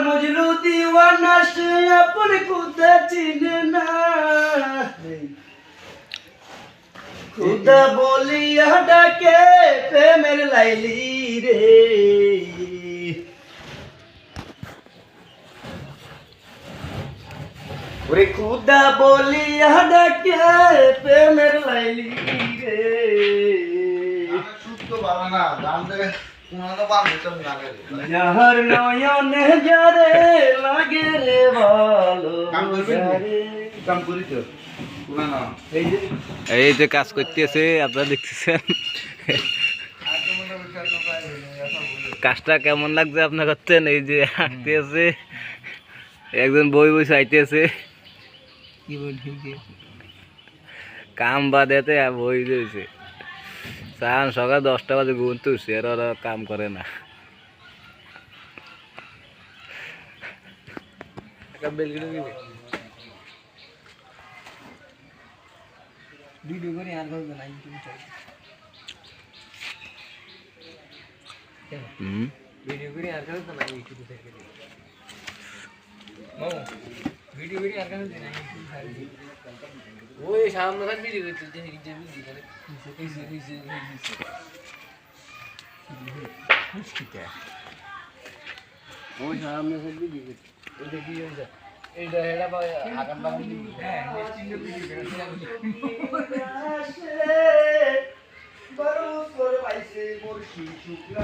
মজনু দিওয়ানা সে আপন খুদা চিনে না খুদা বলিয়া ডাকে প্রেমের লাইলি রে ওরে খুদা বলিয়া ডাকে প্রেমের লাইলি রে সুস্থ ভালো না দাম দেবে কোনো বান্ধব তো লাগে যাহার নয়নে যারে লাগে রে ভালো কাম করি তো না এই যে কাজ করতেছে আপনারা দেখতেছেন কাজটা কেমন লাগছে আপনার করছেন এই যে আঁকতেছে একজন বই বই চাইতেছে কি বলছি কাম বাদেতে বই দিয়েছে চান সকাল 10টা বাজে ঘুম তুলছে আর ওরা কাম করে না ভিডিও করে আর করবে না ইউটিউবে ভিডিও করে আর করবে না ইউটিউবে থেকে ভিডিও করে আর করবে না ইউটিউবে ওই সামনে খান ভিডিও করতে যে ভিডিও করে ওই সামনে খান ভিডিও করতে ওটা কি হইছে এইটা হেডা বা আগান বাগান দিবি হ্যাঁ নেক্সট ভিডিও করে বড় করে পাইছে মোর শিশুরা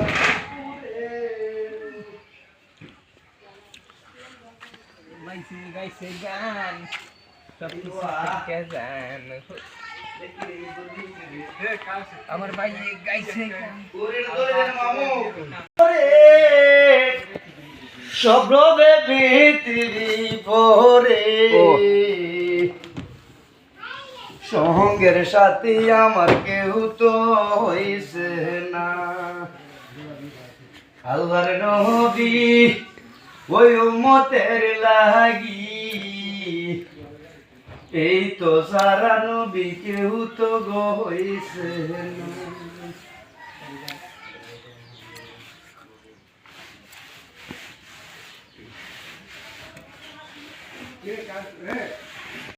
গাইছে গান সব কিছু কে জান আমার ভাই গাইছে সব রবে পৃথিবী ভরে সঙ্গের সাথী আমার কেউ তো হইছে না আল্লাহর নবী ওই উম্মতের লাগি এই তো সারা নবী কেউ তো গো হইছে না